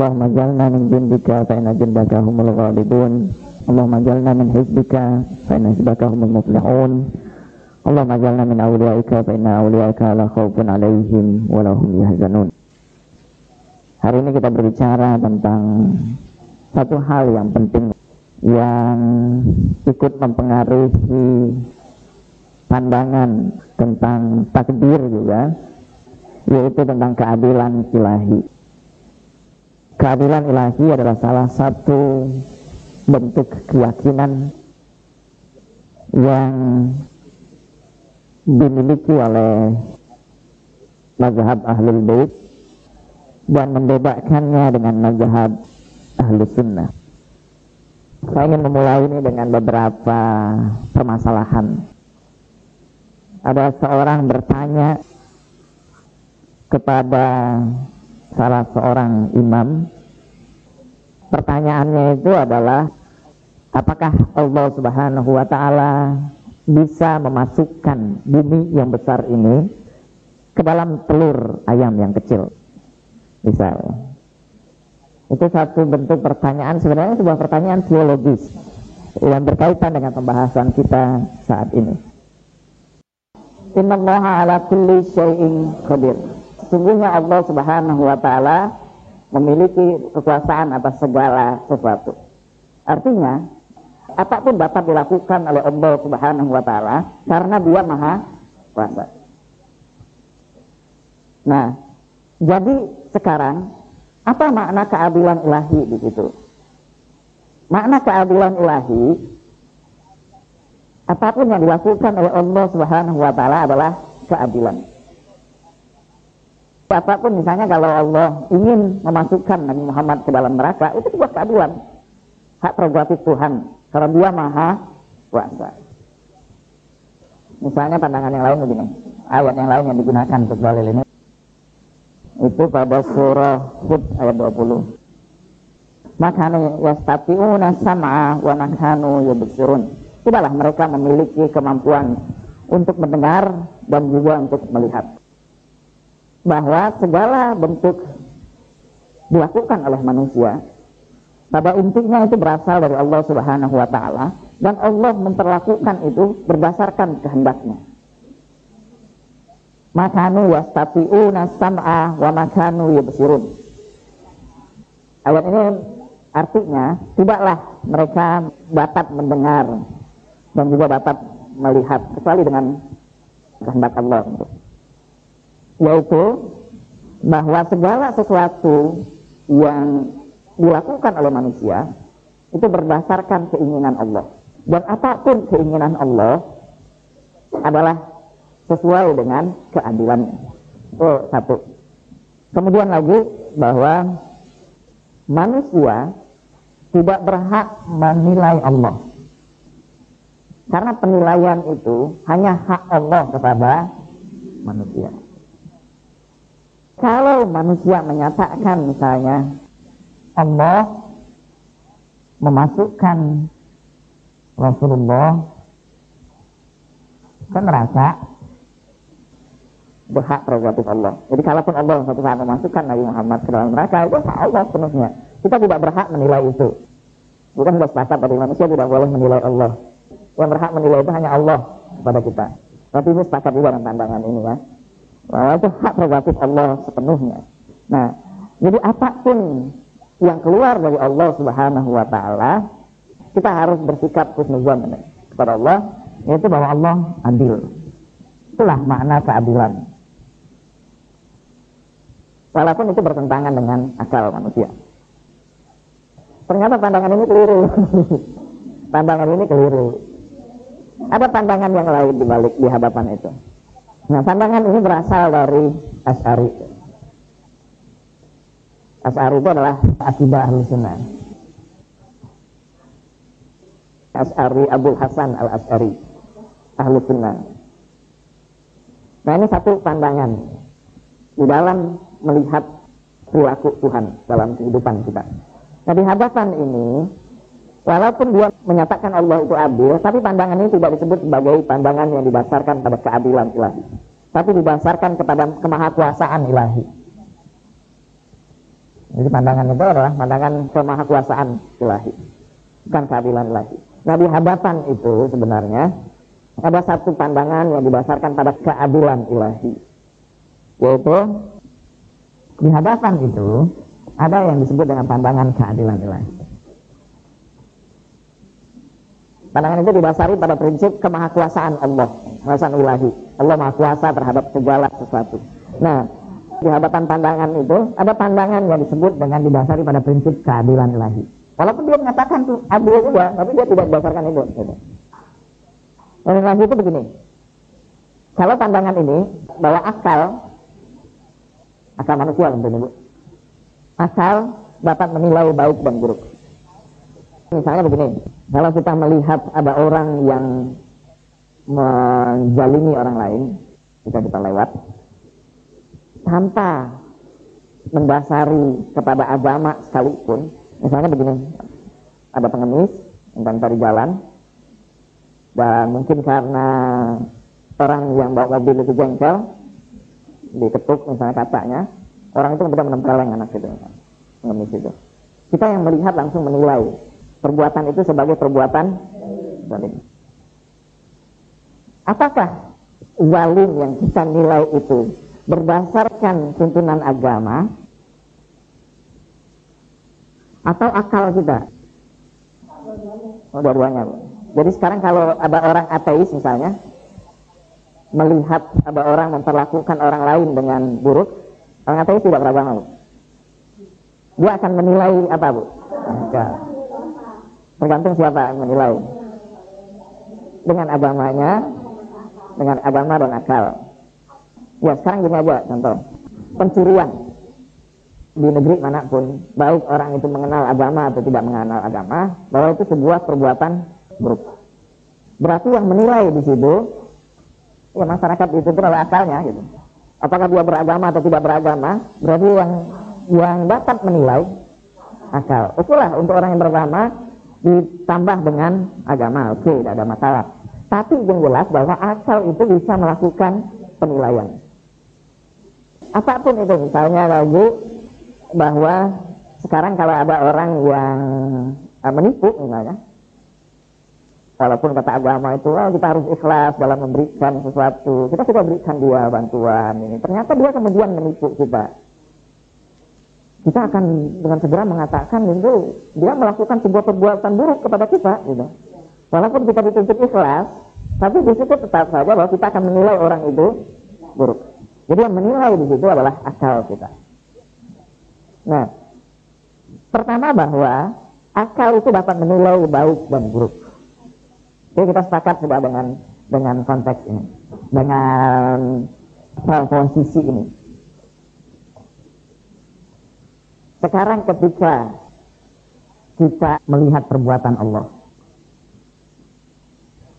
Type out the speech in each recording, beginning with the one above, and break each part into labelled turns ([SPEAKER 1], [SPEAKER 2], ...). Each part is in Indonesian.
[SPEAKER 1] Allahumma jalna min jundika fa inna jundaka humul ghalibun. Allahumma jalna min hizbika fa inna hizbaka humul muflihun. Allahumma jalna min awliyaika fa inna awliyaika la khaufun alaihim wa la hum yahzanun. Hari ini kita berbicara tentang satu hal yang penting yang ikut mempengaruhi pandangan tentang takdir juga, yaitu tentang keadilan ilahi. Keadilan ilahi adalah salah satu bentuk keyakinan yang dimiliki oleh mazhab Ahlul Bait dan membedakannya dengan mazhab Ahlus Sunnah. Saya ingin memulai ini dengan beberapa permasalahan. Ada seorang bertanya kepada salah seorang imam. Pertanyaannya itu adalah, apakah Allah Subhanahu wa ta'ala bisa memasukkan bumi yang besar ini ke dalam telur ayam yang kecil? Misal, itu satu bentuk pertanyaan, sebenarnya sebuah pertanyaan teologis yang berkaitan dengan pembahasan kita saat ini. Innallaha ala kulli syai'in qadir. Sungguhnya Allah Subhanahu wa ta'ala memiliki kekuasaan atas segala sesuatu. Artinya, apapun dapat dilakukan oleh Allah Subhanahu wa ta'ala karena Dia Maha Kuasa. Nah, jadi sekarang apa makna keadilan ilahi di situ? Makna keadilan ilahi, apapun yang dilakukan oleh Allah Subhanahu wa ta'ala adalah keadilan. Apapun, misalnya kalau Allah ingin memasukkan Nabi Muhammad ke dalam neraka, itu sebuah keadilan, hak prerogatif Tuhan, karena Dia Maha Kuasa. Misalnya pandangan yang lain begini, ayat yang lain yang digunakan untuk dalil ini, itu pada surah Hud ayat 20. Makanu yastati'una sam'a wa makanu yubsirun. Tidaklah mereka memiliki kemampuan untuk mendengar dan juga untuk melihat. Bahwa segala bentuk dilakukan oleh manusia pada intinya itu berasal dari Allah Subhanahu wa ta'ala, dan Allah memperlakukan itu berdasarkan kehendaknya. Makanu yastati'una sam'a wa makanu yubsirun. Ayat ini artinya tidaklah mereka dapat mendengar dan juga dapat melihat kecuali dengan kehendak Allah, yaitu bahwa segala sesuatu yang dilakukan oleh manusia itu berdasarkan keinginan Allah, dan apapun keinginan Allah adalah sesuai dengan keadilannya. Itu satu. Kemudian lagi bahwa manusia tidak berhak menilai Allah, karena penilaian itu hanya hak Allah kepada manusia. Kalau manusia menyatakan misalnya Allah memasukkan Rasulullah ke neraka, berhak prerogatif Allah. Jadi kalaupun Allah suatu saat memasukkan Nabi Muhammad ke dalam neraka, itu hak Allah sepenuhnya. Kita tidak berhak menilai itu. Bukan sudah sepakat dari manusia tidak boleh menilai Allah. Yang berhak menilai itu hanya Allah kepada kita. Tapi ini sepakat juga dengan pandangan ini ya, bahwa itu hak prerogatif Allah sepenuhnya. Nah, jadi apapun yang keluar dari Allah Subhanahu wa ta'ala, kita harus bersikap husnuzan kepada Allah, yaitu bahwa Allah adil. Itulah makna keadilan. Walaupun itu bertentangan dengan akal manusia. Ternyata pandangan ini keliru. Pandangan ini keliru. Ada pandangan yang lain di balik, di hadapan itu. Nah, pandangan ini berasal dari Asy'ari. Asy'ari itu adalah akidah Ahlus Sunnah. Asy'ari Abul Hasan Al-Asy'ari, Ahlus Sunnah. Nah, ini satu pandangan di dalam melihat perilaku Tuhan dalam kehidupan kita. Nah, di hadapan ini, walaupun dia menyatakan Allah itu adil, tapi pandangan ini tidak disebut sebagai pandangan yang didasarkan pada keadilan ilahi, tapi didasarkan kepada kemahakuasaan ilahi. Jadi pandangan itu adalah pandangan kemahakuasaan ilahi, bukan keadilan ilahi. Nah, di hadapan itu sebenarnya ada satu pandangan yang didasarkan pada keadilan ilahi, yaitu di hadapan itu ada yang disebut dengan pandangan keadilan ilahi. Pandangan itu didasari pada prinsip kemahakuasaan Allah, kemahakuasaan ilahi. Allah maha kuasa terhadap segala sesuatu. Nah, di hadapan pandangan itu ada pandangan yang disebut dengan didasari pada prinsip keadilan ilahi. Walaupun dia mengatakan tuh adil juga, tapi dia tidak berdasarkan itu. Keadilan ilahi itu begini. Kalau pandangan ini bahwa akal manusia tentunya, Bu. Akal dapat menilai baik dan buruk. Misalnya begini, kalau kita melihat ada orang yang menzalimi orang lain, kita lewat tanpa mendasari kepada agama sekalipun. Misalnya begini, ada pengemis yang cari jalan, dan mungkin karena orang yang bawa mobil itu jengkel, diketuk misalnya kacanya, orang itu kemudian menempeleng anak itu, pengemis itu. Kita yang melihat langsung menilai perbuatan itu sebagai perbuatan zalim. Apakah zalim yang kita nilai itu berdasarkan tuntunan agama atau akal kita? Dua-duanya. Jadi sekarang kalau ada orang ateis misalnya melihat ada orang memperlakukan orang lain dengan buruk, orang ateis tidak beragama, Bu. Dia akan menilai apa, Bu? Akal. Tergantung siapa yang menilai. Dengan agamanya, dengan agama dan akal. Ya, sekarang gini aja contoh. Pencurian di negeri manapun, baik orang itu mengenal agama atau tidak mengenal agama, bahwa itu sebuah perbuatan buruk. Berarti yang menilai di situ, ya masyarakat itu adalah akalnya gitu. Apakah dia beragama atau tidak beragama, berarti yang dapat menilai akal. Okelah untuk orang yang beragama ditambah dengan agama, oke, tidak ada masalah. Tapi yang jelas bahwa akal itu bisa melakukan penilaian. Apapun itu, misalnya lagi bahwa sekarang kalau ada orang yang menipu misalnya, walaupun kata agama itu kita harus ikhlas dalam memberikan sesuatu, kita sudah berikan dia bantuan ini, ternyata dia kemudian menipu kita akan dengan segera mengatakan itu dia melakukan sebuah perbuatan buruk kepada kita gitu. Walaupun kita dituntut ikhlas, tapi di situ tetap saja bahwa kita akan menilai orang itu buruk. Jadi yang menilai di situ adalah akal kita. Nah, pertama bahwa akal itu dapat menilai baik dan buruk. Jadi kita sepakat sudah dengan konteks ini, dengan posisi ini. Sekarang ketika kita melihat perbuatan Allah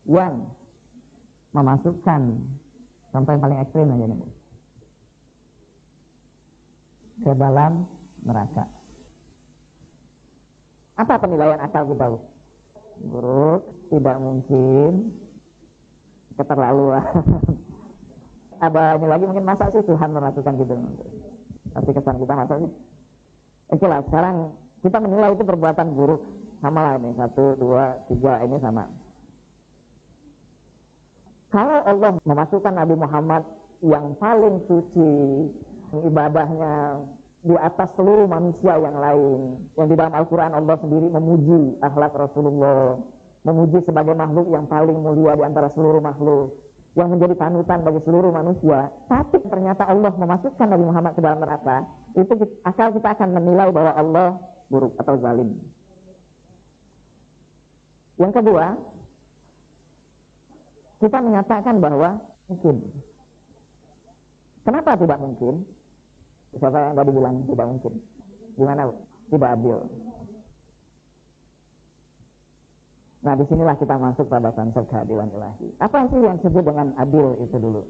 [SPEAKER 1] yang memasukkan, contoh yang paling ekstrim aja nih, ke dalam neraka. Apa penilaian akal kita? Buruk, tidak mungkin, keterlaluan. Ada ini lagi mungkin, masa sih Tuhan melakukan gitu? Tapi kesan kita masa sih? Oke lah, sekarang kita menilai itu perbuatan buruk. Sama lah ini, 1, 2, 3 ini sama. Kalau Allah memasukkan Nabi Muhammad yang paling suci, ibadahnya di atas seluruh manusia yang lain, yang di dalam Al-Quran Allah sendiri memuji akhlak Rasulullah, memuji sebagai makhluk yang paling mulia di antara seluruh makhluk, yang menjadi panutan bagi seluruh manusia, tapi ternyata Allah memasukkan Nabi Muhammad ke dalam neraka, itu asal kita akan menilai bahwa Allah buruk atau zalim. Yang kedua, kita menyatakan bahwa mungkin. Kenapa tidak mungkin? Siapa yang tadi bilang tidak mungkin? Gimana? Tidak adil. Nah, disinilah kita masuk pada konsep keadilan ilahi. Apa sih yang disebut dengan adil itu dulu?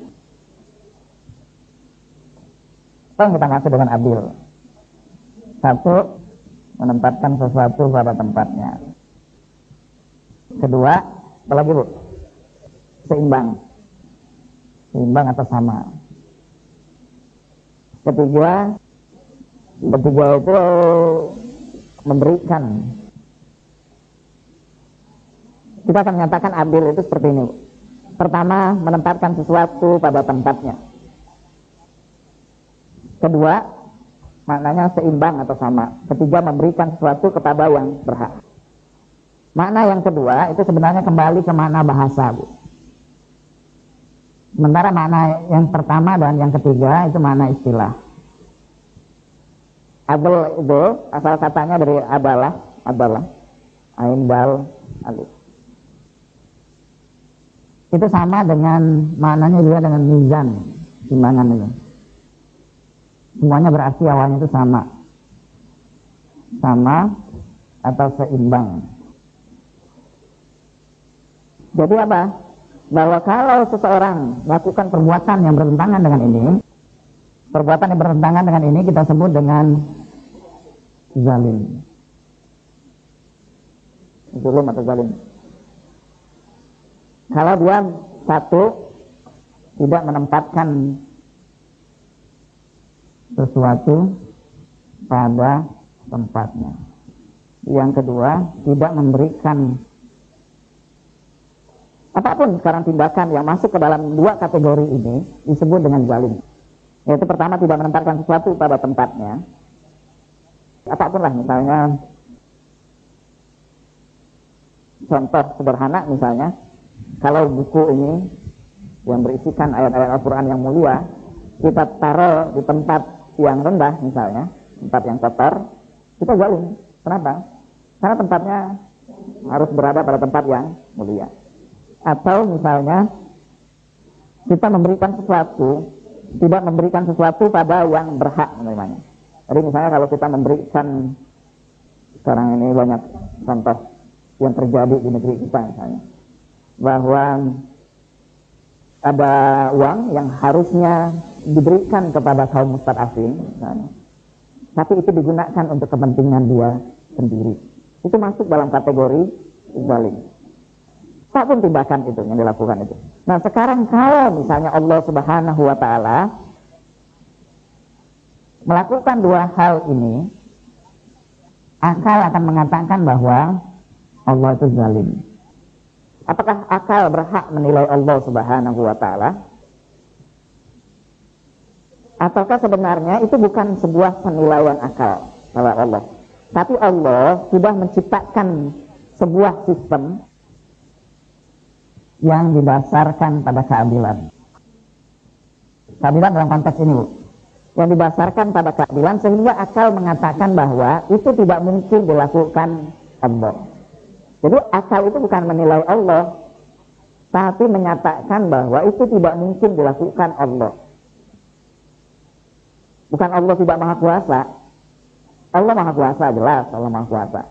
[SPEAKER 1] Apa yang kita maksud dengan adil? Satu, menempatkan sesuatu pada tempatnya. Kedua, apa lagi, Bu? Seimbang. Seimbang atau sama. Ketiga, Ketiga itu memberikan. Kita akan menyatakan adil itu seperti ini. Pertama, menempatkan sesuatu pada tempatnya. Kedua, maknanya seimbang atau sama. Ketiga, memberikan sesuatu kepada yang berhak. Makna yang kedua itu sebenarnya kembali ke makna bahasa, Bu. Sementara makna yang pertama dan yang ketiga itu makna istilah. Adl itu asal katanya dari adalah, ain bal alif. Itu sama dengan maknanya juga dengan mizan, timbangan itu. Semuanya berarti awalnya itu sama atau seimbang. Jadi apa? Bahwa kalau seseorang melakukan perbuatan yang bertentangan dengan ini, perbuatan yang bertentangan dengan ini kita sebut dengan zalim. Zulum atau zalim. Kalau dia satu tidak menempatkan sesuatu pada tempatnya. Yang kedua, tidak memberikan apapun sekarang tindakan yang masuk ke dalam dua kategori ini disebut dengan zalim. Yaitu pertama, tidak menempatkan sesuatu pada tempatnya. Apapun lah, misalnya contoh sederhana misalnya, kalau buku ini yang berisikan ayat-ayat Al-Quran yang mulia kita taruh di tempat yang rendah misalnya, tempat yang kotor, kita zalim. Kenapa? Karena tempatnya harus berada pada tempat yang mulia. Atau misalnya kita memberikan sesuatu, tidak memberikan sesuatu pada yang berhak menerimanya. Jadi misalnya kalau kita memberikan, sekarang ini banyak contoh yang terjadi di negeri kita misalnya, bahwa ada uang yang harusnya diberikan kepada kaum mustad'afin misalnya, tapi itu digunakan untuk kepentingan dia sendiri. Itu masuk dalam kategori zalim. Apapun tindakan itu yang dilakukan itu. Nah sekarang kalau misalnya Allah Subhanahu wa ta'ala melakukan dua hal ini, akal akan mengatakan bahwa Allah itu zalim. Apakah akal berhak menilai Allah Subhanahu wa ta'ala? Ataukah sebenarnya itu bukan sebuah penilaian akal oleh Allah, tapi Allah sudah menciptakan sebuah sistem yang didasarkan pada keadilan. Keadilan dalam konteks ini, Bu, yang didasarkan pada keadilan, sehingga akal mengatakan bahwa itu tidak mungkin dilakukan Allah. Jadi akal itu bukan menilai Allah, tapi menyatakan bahwa itu tidak mungkin dilakukan Allah. Bukan Allah tidak maha kuasa. Allah maha kuasa, jelas Allah maha kuasa.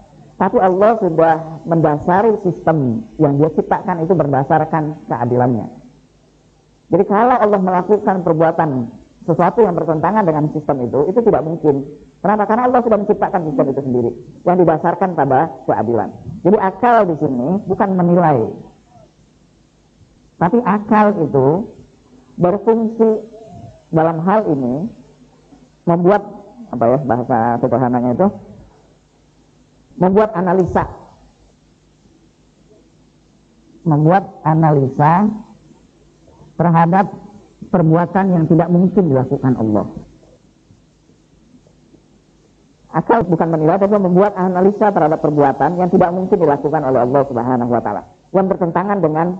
[SPEAKER 1] Tapi Allah sudah mendasari sistem yang dia ciptakan itu berdasarkan keadilannya. Jadi kalau Allah melakukan perbuatan sesuatu yang bertentangan dengan sistem itu tidak mungkin. Kenapa? Karena Allah sudah menciptakan sistem itu sendiri yang didasarkan pada keadilan. Jadi akal di sini bukan menilai, tapi akal itu berfungsi dalam hal ini membuat bahasa sederhananya itu membuat analisa terhadap perbuatan yang tidak mungkin dilakukan Allah. Akal bukan menilai, tapi membuat analisa terhadap perbuatan yang tidak mungkin dilakukan oleh Allah Subhanahu wa ta'ala, yang bertentangan dengan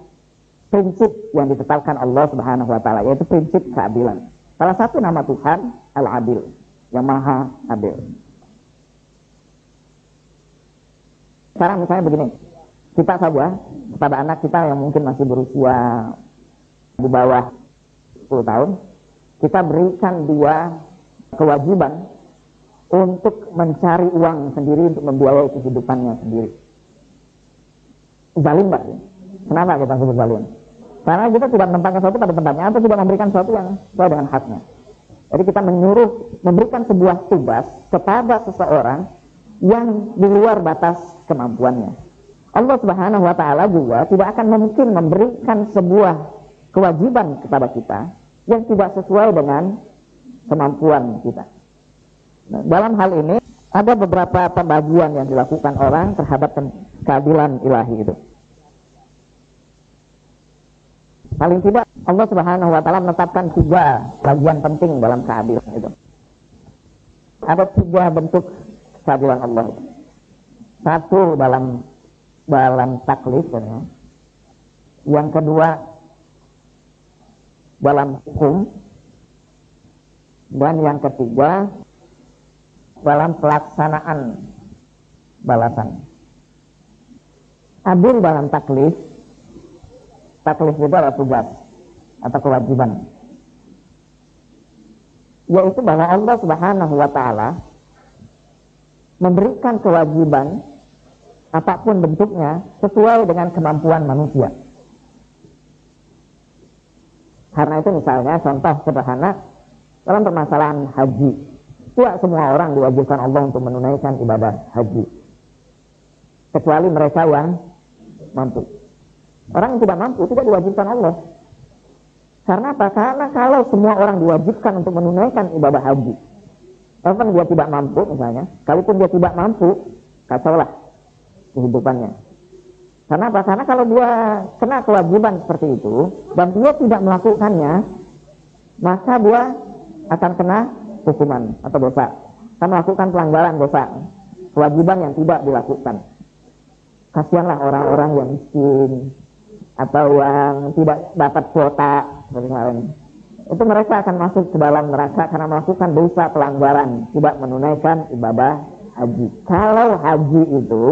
[SPEAKER 1] prinsip yang ditetapkan Allah Subhanahu wa ta'ala, yaitu prinsip keadilan. Salah satu nama Tuhan Al-Adil, yang maha adil. Sekarang misalnya begini, kita saja kepada anak kita yang mungkin masih berusia di bawah 10 tahun, kita berikan dia kewajiban untuk mencari uang sendiri untuk membiayai kehidupannya sendiri. Zalim, Pak. Kenapa kita sebut zalim? Karena kita tidak menempatkan sesuatu pada tempatnya atau tidak memberikan sesuatu yang sesuai dengan haknya. Jadi kita memberikan sebuah tugas kepada seseorang yang di luar batas kemampuannya. Allah Subhanahu wa ta'ala juga tidak akan mungkin memberikan sebuah kewajiban kepada kita yang tidak sesuai dengan kemampuan kita. Nah, dalam hal ini ada beberapa pembagian yang dilakukan orang terhadap keadilan ilahi itu. Paling tidak Allah Subhanahu wa taala menetapkan 3 bagian penting dalam keadilan itu. Ada 3 bentuk keadilan Allah itu. Satu dalam taklif, ya. Yang kedua dalam hukum, dan yang ketiga dalam pelaksanaan balasan. Adil dalam taklif itu adalah tugas atau kewajiban, yaitu bahwa Allah Subhanahu wa taala memberikan kewajiban apapun bentuknya sesuai dengan kemampuan manusia. Karena itu misalnya contoh sederhana dalam permasalahan haji, tidak semua orang diwajibkan Allah untuk menunaikan ibadah haji, kecuali mereka yang mampu. Orang yang tidak mampu tidak diwajibkan Allah. Karena apa? Karena kalau semua orang diwajibkan untuk menunaikan ibadah haji, walaupun dia tidak mampu misalnya, kalaupun dia tidak mampu, kacaulah kehidupannya. Karena apa? Karena kalau dia kena kewajiban seperti itu dan dia tidak melakukannya, maka dia akan kena hukuman atau dosa, akan melakukan pelanggaran dosa, kewajiban yang tidak dilakukan. Kasihanlah orang-orang yang miskin atau yang tidak dapat kuota seperti kemarin. Itu mereka akan masuk ke dalam neraka karena melakukan dosa pelanggaran, tidak menunaikan ibadah haji. Kalau haji itu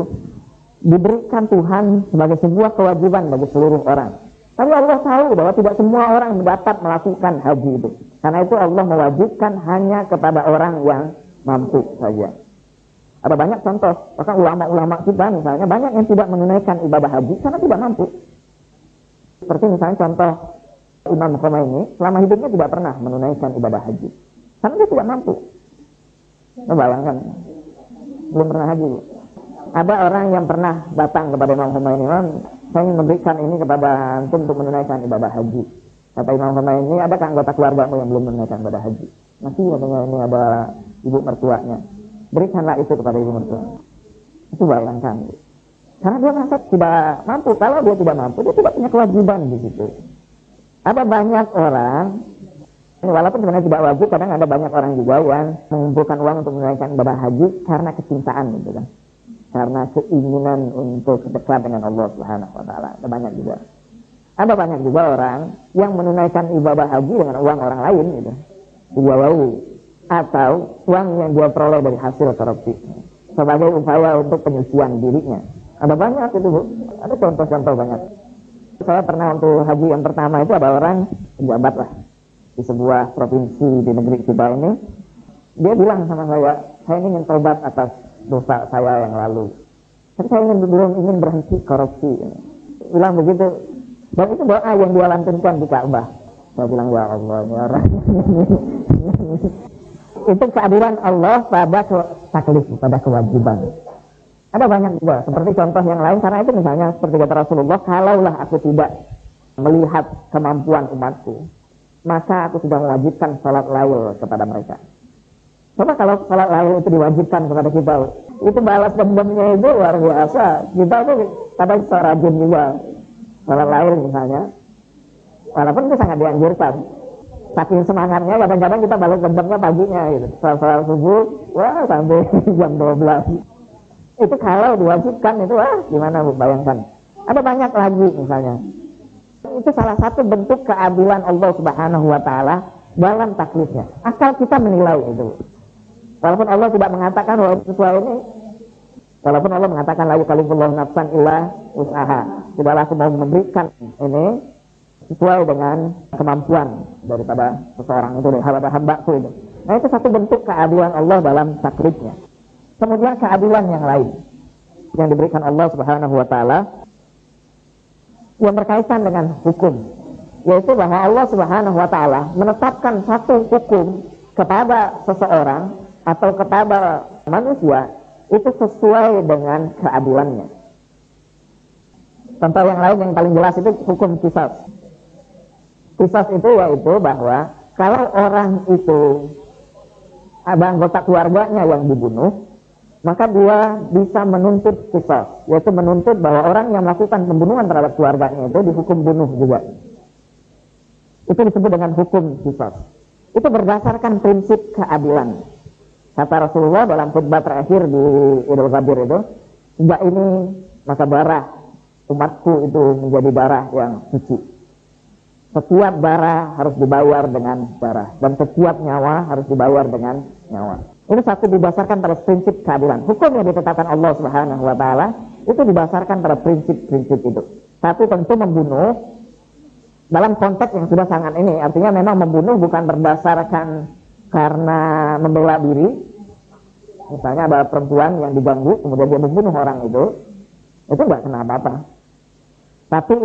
[SPEAKER 1] diberikan Tuhan sebagai sebuah kewajiban bagi seluruh orang, tapi Allah tahu bahwa tidak semua orang dapat melakukan haji itu. Karena itu Allah mewajibkan hanya kepada orang yang mampu saja. Ada banyak contoh, bahkan ulama-ulama kita misalnya banyak yang tidak menunaikan ibadah haji karena tidak mampu. Seperti misalnya contoh Imam Khomeini, selama hidupnya tidak pernah menunaikan ibadah haji karena dia tidak mampu. Bayangkan, belum pernah haji. Ada orang yang pernah datang kepada Imam Khomeini, saya ingin memberikan ini kepada antum untuk menunaikan ibadah haji. Kata Imam Khomeini, adakah anggota keluargamu yang belum menunaikan ibadah haji? Masih katanya, ini ada ibu mertuanya. Berikanlah itu kepada ibu mertua. Itu bayangkan. Karena dia merasa tidak mampu. Kalau dia tidak mampu, dia tidak punya kewajiban di situ. Ada banyak orang, walaupun sebenarnya tidak wajib, kadang ada banyak orang juga yang mengumpulkan uang untuk menunaikan ibadah haji karena kecintaan, gitu kan. Karena keinginan untuk dekat dengan Allah Subhanahu wa taala. Ada banyak juga. Ada banyak juga orang yang menunaikan ibadah haji dengan uang orang lain, gitu. Atau uang yang dia peroleh dari hasil korupsi sebagai upaya untuk penyucian dirinya. Ada banyak itu, Bu. Ada contoh-contoh banyak. Saya pernah untuk haji yang pertama itu ada orang pejabat lah di sebuah provinsi di negeri kita ini. Dia bilang sama saya ingin tobat atas dosa saya yang lalu. Tapi saya belum ingin berhenti korupsi. Bilang begitu. Dan itu doa yang dia lantunkan di Ka'bah. Saya bilang, ya Allah, ya orang. Itu keadilan Allah pada taklif, pada kewajiban. Ada banyak juga, seperti contoh yang lain. Karena itu misalnya seperti kata Rasulullah, kalaulah aku tidak melihat kemampuan umatku, maka aku sudah mewajibkan salat lail kepada mereka. Coba kalau salat lail itu diwajibkan kepada kita, itu balas dendamnya itu luar biasa. Kita tuh kadang rajin juga salat lail misalnya, walaupun itu sangat dianjurkan. Saking semangatnya kadang-kadang kita balas dendamnya paginya gitu. Salat subuh, wah sampai jam 12. Itu kalau diwajibkan itu, gimana Bu, bayangkan. Ada banyak lagi misalnya. Itu salah satu bentuk keadilan Allah Subhanahu wa taala dalam taklifnya. Asal kita menilai itu. Walaupun Allah tidak mengatakan bahwa sesuai ini, walaupun Allah mengatakan la yukallifullahu nafsan illa wus'aha. Tidaklah aku mau memberikan ini sesuai dengan kemampuan daripada seseorang itu, daripada hamba-hambaku itu. Nah, itu satu bentuk keadilan Allah dalam taklifnya. Kemudian keadilan yang lain yang diberikan Allah Subhanahu wa taala yang berkaitan dengan hukum, yaitu bahwa Allah Subhanahu wa taala menetapkan satu hukum kepada seseorang atau kepada manusia itu sesuai dengan keadilannya. Contoh yang lain yang paling jelas itu hukum qisas. Qisas itu yaitu bahwa kalau orang itu ada anggota keluarganya yang dibunuh, maka dia bisa menuntut qisas, yaitu menuntut bahwa orang yang melakukan pembunuhan terhadap keluarganya itu dihukum bunuh juga. Itu disebut dengan hukum qisas. Itu berdasarkan prinsip keadilan. Kata Rasulullah dalam khutbah terakhir di Idul Fitri itu, sejak ini maka darah umatku itu menjadi darah yang suci. Setiap darah harus dibayar dengan darah, dan setiap nyawa harus dibayar dengan nyawa. Ini satu didasarkan pada prinsip keadilan. Hukum yang ditetapkan Allah Subhanahu wa taala itu didasarkan pada prinsip-prinsip itu. Satu, tentu membunuh dalam konteks yang sudah sangat ini, artinya memang membunuh bukan berdasarkan karena membela diri. Misalnya ada perempuan yang diganggu, kemudian dia membunuh orang itu nggak kena apa-apa. Tapi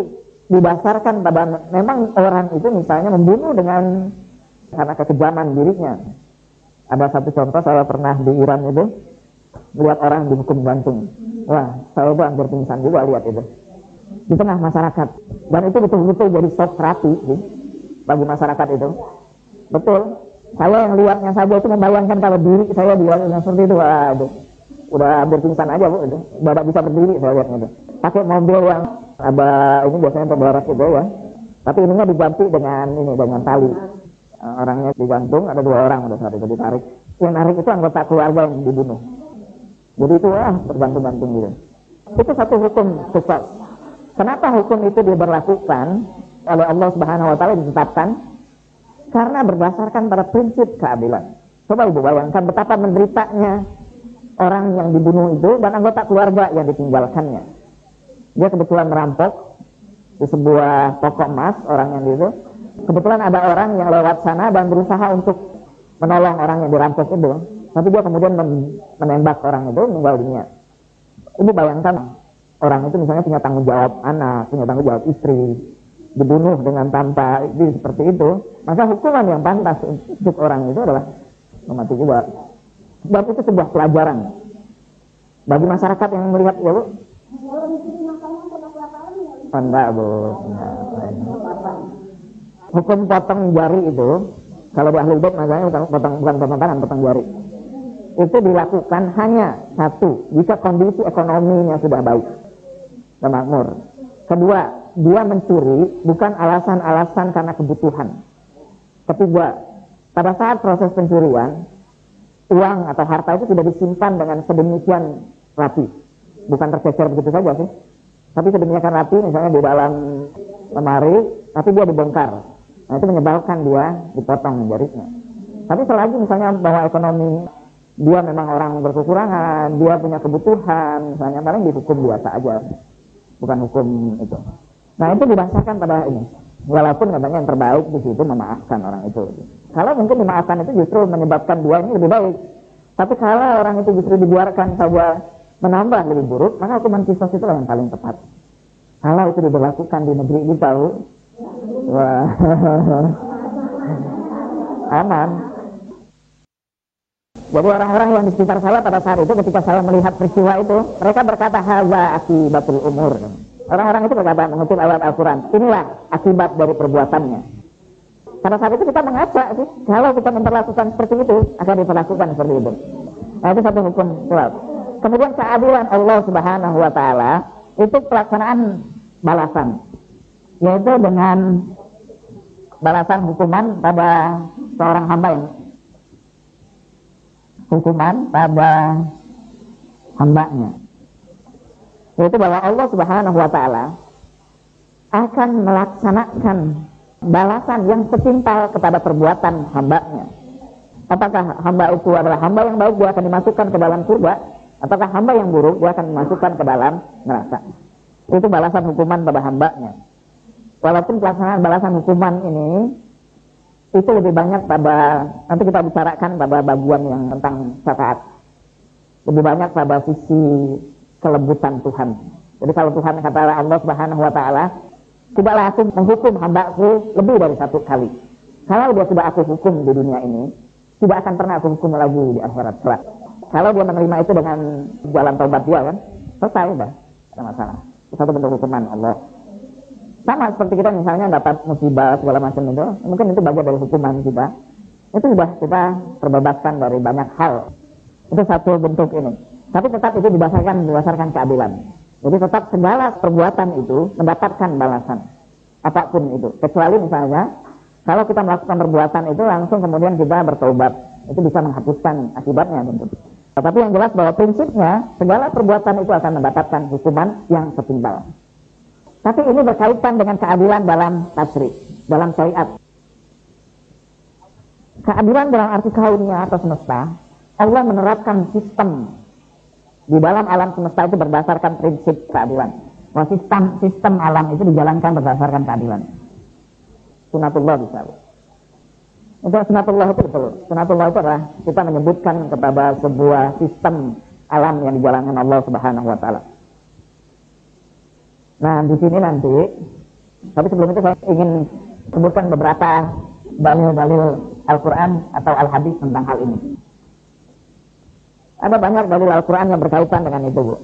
[SPEAKER 1] didasarkan pada memang orang itu misalnya membunuh dengan karena kekejaman dirinya. Ada satu contoh, saya pernah di Iran itu melihat orang dihukum gantung. Wah, saya itu hampir pingsan juga lihat itu di tengah masyarakat, dan itu betul-betul jadi shock terapi bagi masyarakat itu. Betul, saya yang lihatnya saja itu membayangkan kalau diri saya yang seperti itu, waduh, udah hampir pingsan aja bu, itu badak bisa berdiri saya lihatnya itu. Pakai mobil yang ada ini biasanya pembaras itu ya, tapi ininya diganti dengan tali. Orangnya digantung, ada 2 orang pada saat itu ditarik. Yang narik itu anggota keluarga yang dibunuh. Jadi itu tergantung-gantung gitu. Itu satu hukum qisas. Kenapa hukum itu diberlakukan oleh Allah Subhanahu wa taala ditetapkan? Karena berdasarkan pada prinsip keadilan. Coba ibu bayangkan betapa menderitanya orang yang dibunuh itu dan anggota keluarga yang ditinggalkannya. Dia kebetulan merampok di sebuah toko emas, orang yang itu. Kebetulan ada orang yang lewat sana dan berusaha untuk menolong orang yang dirampok itu. Tapi dia kemudian menembak orang itu, meninggal dunia. Ibu bayangkan orang itu misalnya punya tanggung jawab anak, punya tanggung jawab istri, dibunuh dengan tanpa itu seperti itu, maka hukuman yang pantas untuk orang itu adalah mati juga. Sebab itu sebuah pelajaran bagi masyarakat yang melihat ya bu. Enggak bu. Hukum potong jari itu, kalau di ahli bait makanya bukan potong tangan, potong jari. Itu dilakukan hanya satu, jika kondisi ekonominya sudah baik dan makmur. Kedua, dia mencuri bukan alasan-alasan karena kebutuhan. Ketiga, pada saat proses pencurian, uang atau harta itu tidak disimpan dengan sedemikian rapi. Bukan tercecer begitu saja sih, tapi sedemikian rapi, misalnya di dalam lemari, tapi dia dibongkar. Nah itu menyebabkan dia dipotong jarinya. Tapi selagi misalnya bahwa ekonomi dia memang orang berkekurangan, dia punya kebutuhan, misalnya paling dihukum biasa aja, bukan hukum itu. Nah itu didasarkan pada ini. Walaupun katanya yang terbaik di situ memaafkan orang itu. Kalau mungkin dimaafkan itu justru menyebabkan dua ini lebih baik. Tapi kalau orang itu justru dibiarkan saja menambah lebih buruk, maka hukuman qisas itu yang paling tepat. Kalau itu diberlakukan di negeri kita, wah, aman. Jadi orang-orang yang di sekitar saya pada saat itu ketika saya melihat peristiwa itu, mereka berkata hadza akibatul umur. Orang-orang itu berkata mengutip ayat Al-Quran, inilah akibat dari perbuatannya. Pada saat itu kita mengajak sih, kalau kita memperlakukan seperti itu, akan diperlakukan seperti itu. Nah itu satu hukum surat. Kemudian keadilan Allah Subhanahu wa taala itu pelaksanaan balasan, yaitu dengan balasan hukuman pada seorang hamba yang hukuman pada hambanya, yaitu bahwa Allah Subhanahu wa taala akan melaksanakan balasan yang setimpal kepada perbuatan hambanya. Apakah hamba itu adalah hamba yang baik, dia akan dimasukkan ke dalam surga, ataukah hamba yang buruk, dia akan dimasukkan ke dalam neraka. Itu balasan hukuman pada hambanya. Walaupun pelaksanaan balasan hukuman ini itu lebih banyak pada, nanti kita bicarakan pada bagian yang tentang syafaat, lebih banyak pada sisi kelembutan Tuhan. Jadi kalau Tuhan kata Allah Subhanahu wa taala, tidaklah aku menghukum hambaku lebih dari 1 kali. Kalau dia sudah aku hukum di dunia ini, tidak akan pernah aku hukum lagi di akhirat kelak. Kalau dia menerima itu dengan jalan taubat dia kan, selesai udah, tidak ada masalah. Itu satu bentuk hukuman Allah. Sama seperti kita misalnya dapat musibah segala macam itu, mungkin itu bagian dari hukuman kita. itu sudah kita terbebaskan dari banyak hal. Itu satu bentuk ini. Tapi tetap itu berdasarkan keadilan. Jadi tetap segala perbuatan itu mendapatkan balasan. Apapun itu. Kecuali misalnya, kalau kita melakukan perbuatan itu langsung kemudian kita bertaubat. Itu bisa menghapuskan akibatnya tentu. Tetapi yang jelas bahwa prinsipnya, segala perbuatan itu akan mendapatkan hukuman yang setimpal. Tapi ini berkaitan dengan keadilan dalam tasri, dalam syariat. Keadilan dalam arti kauniyah atau semesta, Allah menerapkan sistem di dalam alam semesta itu berdasarkan prinsip keadilan. Bahwa sistem alam itu dijalankan berdasarkan keadilan. Sunatullah bisa. Untuk sunatullah itu betul. Sunatullah itu adalah kita menyebutkan kepada sebuah sistem alam yang dijalankan Allah Subhanahu wa taala. Nah, di sini nanti, tapi sebelum itu saya ingin sebutkan beberapa dalil-dalil Al-Quran atau Al-Hadis tentang hal ini. Ada banyak dalil Al-Quran yang berkaitan dengan itu, Bu.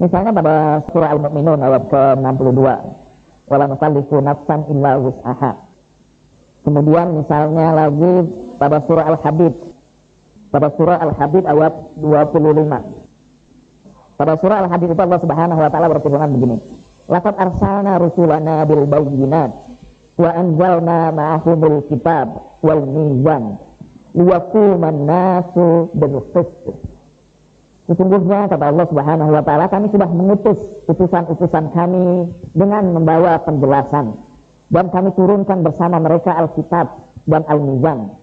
[SPEAKER 1] Misalnya pada surah Al-Mu'minun ayat ke-62, wala nukallifu nafsan illa wus'aha. Kemudian misalnya lagi pada surah Al-Hadid, pada surah Al-Hadid ayat 25. Pada surah Al-Hadid itu Allah Subhanahu wa taala berfirman begini, laqad arsalna rusulana bil bayyinat wa anzalna ma'ahumul kitab wal mizan liyaquman nasu bil qist. Sesungguhnya kata Allah Subhanahu wa taala, kami sudah mengutus utusan-utusan kami dengan membawa penjelasan, dan kami turunkan bersama mereka Alkitab dan Al-Mizan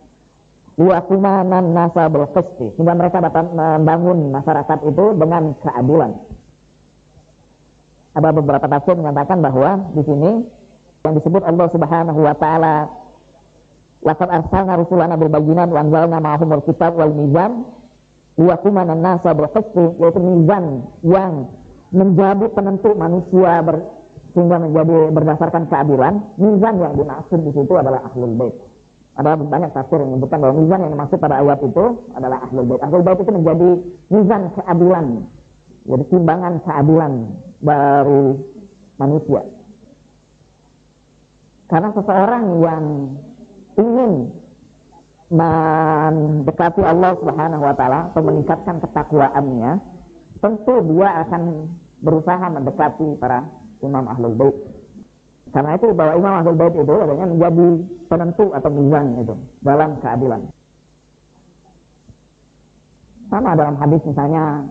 [SPEAKER 1] liyaquman nasa bil qist, sehingga mereka dapat membangun masyarakat itu dengan keadilan. Ada beberapa tafsir mengatakan bahwa di sini yang disebut Allah Subhanahu wa taala laqad arsalna rusulana bil bayyinat wa anzalna ma'ahumul kitab wal mizan liyaquman an-nasa bil qist, yaitu mizan yang menjadi penentu manusia sehingga menjadi berdasarkan keadilan. Mizan yang dimaksud di situ adalah ahlul bait. Ada banyak tafsir yang menyebutkan bahwa mizan yang dimaksud pada ayat itu adalah ahlul bait. Ahlul bait itu menjadi mizan keadilan, jadi timbangan keadilan dari manusia. Karena seseorang yang ingin mendekati Allah Subhanahu wa taala atau meningkatkan ketakwaannya, tentu dia akan berusaha mendekati para imam ahlul bait. Karena itu bahwa imam ahlul bait itu adanya menjadi penentu atau mizan itu dalam keadilan. Sama dalam hadis misalnya,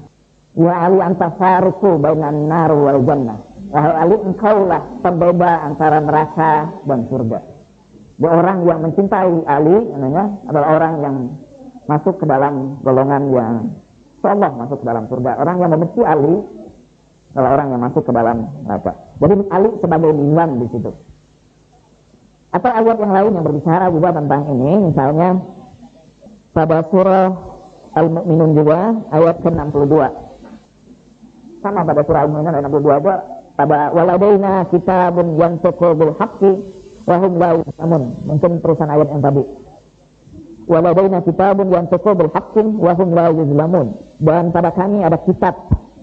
[SPEAKER 1] ya Ali anta faruqu bainan nar wal jannah. Wahai Ali, engkaulah pembeda antara neraka dan surga. Dia orang yang mencintai Ali, namanya adalah orang yang masuk ke dalam golongan yang Allah masuk ke dalam surga. Orang yang membenci Ali adalah orang yang masuk ke dalam neraka. Jadi Ali sebagai mizan di situ. Atau ayat yang lain yang berbicara juga tentang ini, misalnya pada surah Al-Mu'minun juga ayat ke-62. Sama pada surah Al-Mu'minun ayat 62 juga, pada waladaina kitabun yantiqu bil haqqi wa hum la yuzlamun. Mungkin terusan ayat yang tadi. Waladaina kitabun yantiqu bil haqqi wa hum la yuzlamun. Dan pada kami ada kitab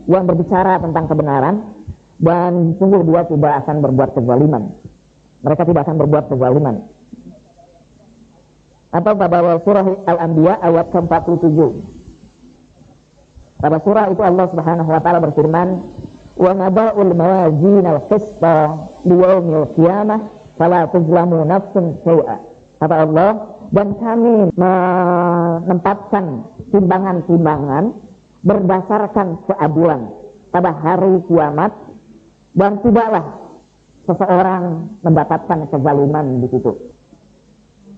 [SPEAKER 1] yang berbicara tentang kebenaran, dan sungguh dia tidak akan berbuat kezaliman. Mereka tidak akan berbuat kezaliman. Atau pada surah Al-Anbiya ayat ke-47. Pada surah itu Allah Subhanahu wa taala berfirman, "Wa nada'ul mawazin al-qista liyaumil qiyamah fala tuzlamu nafsun syai'a." Kata Allah, dan kami menempatkan timbangan-timbangan berdasarkan keadilan pada hari kiamat, dan tidaklah seseorang mendapatkan kezaliman di situ.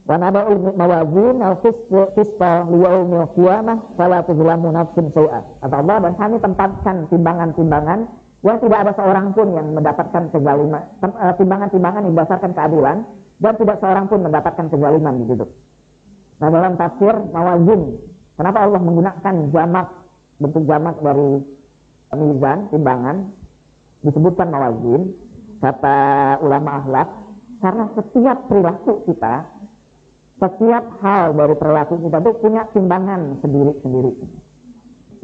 [SPEAKER 1] Wa nada'ul mawazin al-qista liyaumil qiyamah fala tuzlamu nafsun syai'a. Kata Allah, dan kami tempatkan timbangan-timbangan yang tidak ada seorang pun yang mendapatkan kezaliman, timbangan-timbangan yang berdasarkan keadilan, dan tidak seorang pun mendapatkan kezaliman di situ. Nah, dalam tafsir mawazin, kenapa Allah menggunakan jamak, bentuk jamak dari mizan, timbangan, disebutkan mawazin, kata ulama akhlak, karena setiap perilaku kita, setiap hal dari perilaku kita itu punya timbangan sendiri-sendiri.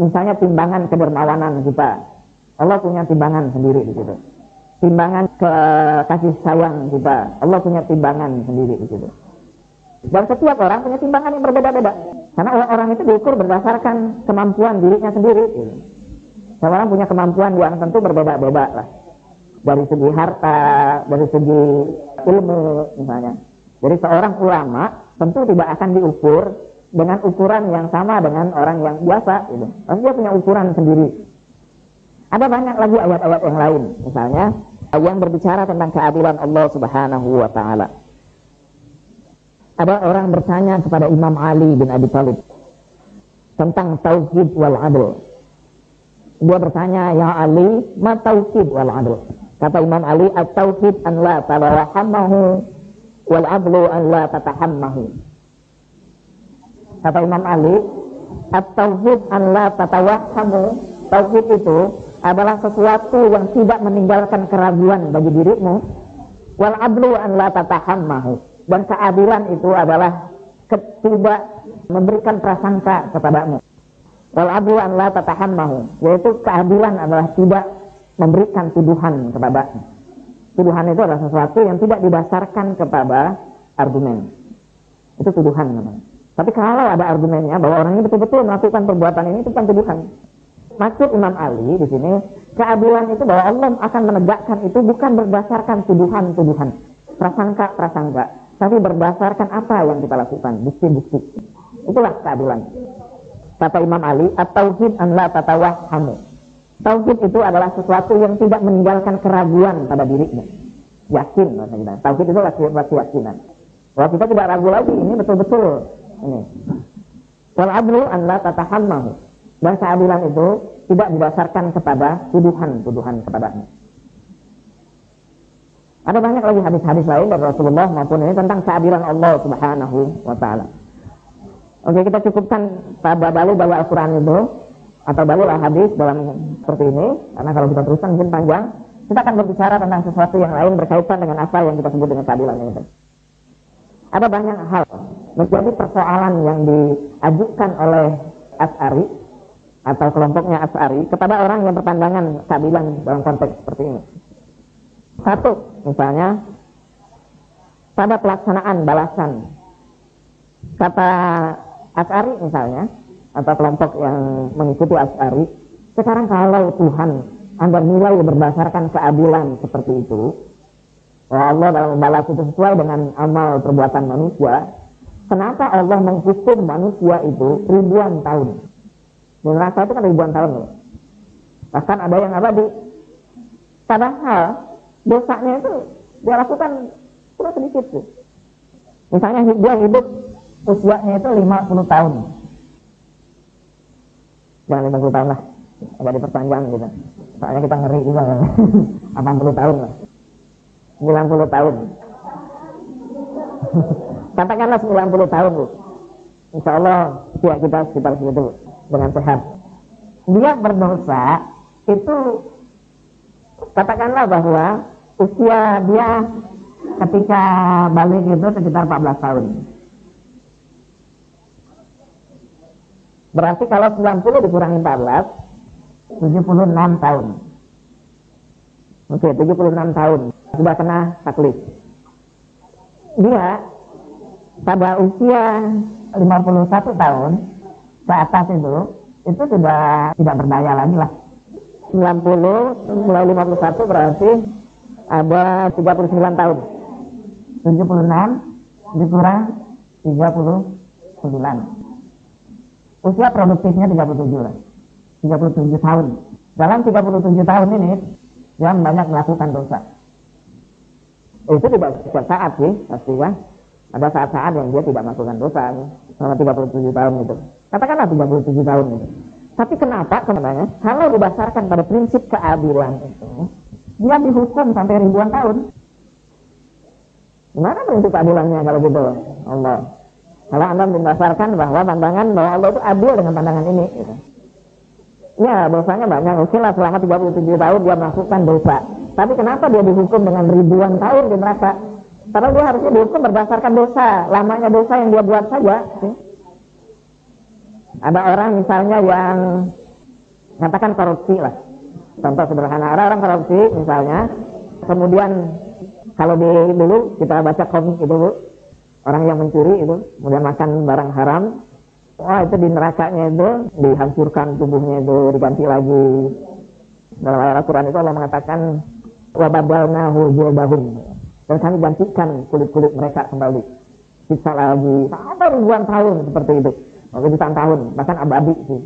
[SPEAKER 1] Misalnya timbangan kedermawanan kita, Allah punya timbangan sendiri di situ. Timbangan kasih sayang kita, Allah punya timbangan sendiri di situ. Dan setiap orang punya timbangan yang berbeda-beda. Karena orang itu diukur berdasarkan kemampuan dirinya sendiri. Semua orang punya kemampuan yang tentu berbeda-beda lah. Dari segi harta, dari segi ilmu misalnya. Jadi seorang ulama tentu tidak akan diukur dengan ukuran yang sama dengan orang yang biasa. Gitu. Pasti dia punya ukuran sendiri. Ada banyak lagi ayat-ayat yang lain. Misalnya yang berbicara tentang keadilan Allah Subhanahu wa Ta'ala. Ada orang bertanya kepada Imam Ali bin Abi Thalib tentang tauhid wal adl. Dia bertanya, ya Ali, ma tauhid wal adl? Kata Imam Ali, at-tauhid an la tawahammahu wal adlu an la tatahammahu. Kata Imam Ali, at-tauhid an la tatawahammu. Tauhid itu adalah sesuatu yang tidak meninggalkan keraguan bagi dirimu. Wal adlu an la tatahammahu. Dan keadilan itu adalah tidak memberikan prasangka kepadamu. Wal adlu an la tatahammahu, yaitu keadilan adalah tidak memberikan tuduhan kepadamu. Tuduhan itu adalah sesuatu yang tidak didasarkan kepada argumen. Itu tuduhan namanya. Tapi kalau ada argumennya bahwa orang ini betul-betul melakukan perbuatan ini, itu bukan tuduhan. Maksud Imam Ali di sini, keadilan itu bahwa Allah akan menegakkan itu bukan berdasarkan tuduhan-tuduhan, prasangka-prasangka, tapi berdasarkan apa yang kita lakukan, bukti-bukti. Itulah keadilan. Kata Imam Ali, at-tauhid an la tatawahhamu. Tauhid itu adalah sesuatu yang tidak meninggalkan keraguan pada dirinya. Yakin maksudnya. Tauhid itu adalah keyakinan. Bahwa kita tidak ragu lagi, ini betul-betul ini. Wal adlu an la tatahammahu. Dan keadilan itu tidak didasarkan kepada tuduhan-tuduhan kepadanya. Ada banyak lagi hadis-hadis lain dari Rasulullah maupun ini tentang keadilan Allah Subhanahu wa Ta'ala. Oke, kita cukupkan pada balu Al-Quran itu atau balulah hadis dalam seperti ini, karena kalau kita teruskan mungkin panjang. Kita akan berbicara tentang sesuatu yang lain berkaitan dengan apa yang kita sebut dengan keadilan itu. Ada banyak hal menjadi persoalan yang diajukan oleh Asy'ari atau kelompoknya Asy'ari kepada orang yang berpandangan keadilan dalam konteks seperti ini. Satu, misalnya pada pelaksanaan balasan. Kata Asy'ari misalnya, atau kelompok yang mengikuti Asy'ari, sekarang kalau Tuhan Anda nilai berdasarkan keadilan seperti itu, bahwa Allah dalam membalas itu sesuai dengan amal perbuatan manusia, kenapa Allah menghukum manusia itu ribuan tahun? Di neraka itu kan ribuan tahun loh. Bahkan ada yang abadi. Padahal dosanya itu dia lakukan cuma sedikit tuh. Misalnya dia hidup usianya itu 50 tahun. Jangan 50 tahun lah, agak diperpanjang gitu. Soalnya kita ngeri juga kan. 80 tahun lah, 90 tahun. Katakanlah 90 tahun Bu. Insya Allah usia kita sekitar segitu dengan sehat. Dia berdosa itu, katakanlah bahwa usia dia ketika balik itu sekitar 14 tahun. Berarti kalau 90 dikurangi 14, 76 tahun. Oke, 76 tahun. Sudah kena taklif. Dia pada usia 51 tahun ke atas itu sudah tidak berdaya lagi lah. 90 mulai 51 berarti ada 39 tahun. 76 dikurang 39. Usia produktifnya 37 lah. 37 tahun. Dalam 37 tahun ini dia banyak melakukan dosa. Itu tidak setiap saat sih, pasti kan. Ada saat-saat yang dia tidak melakukan dosa selama 37 tahun itu. Katakanlah 37 tahun itu. Tapi kenapa sebenarnya kalau didasarkan pada prinsip keadilan itu, dia dihukum sampai ribuan tahun? Gimana prinsip keadilannya kalau gitu? Allah. Kalau Anda mendasarkan bahwa pandangan bahwa Allah itu adil dengan pandangan ini gitu. Ya, dosanya banyak. Mungkin lah selama 37 tahun dia melakukan dosa. Tapi kenapa dia dihukum dengan ribuan tahun di neraka? Karena dia harusnya dihukum berdasarkan dosa, lamanya dosa yang dia buat saja. Ada orang misalnya yang katakan korupsi lah. Contoh sederhana, ada orang korupsi misalnya. Kemudian kalau dulu kita baca komik itu Bu, Orang yang mencuri itu, kemudian makan barang haram, wah itu di nerakanya itu dihancurkan tubuhnya itu, diganti lagi. Dalam ayat Al-Quran itu Allah mengatakan wabadalnahu jilbahum, dan kami gantikan kulit-kulit mereka kembali. Siksa lagi sampai ribuan tahun seperti itu, ratusan tahun, bahkan abadi sih.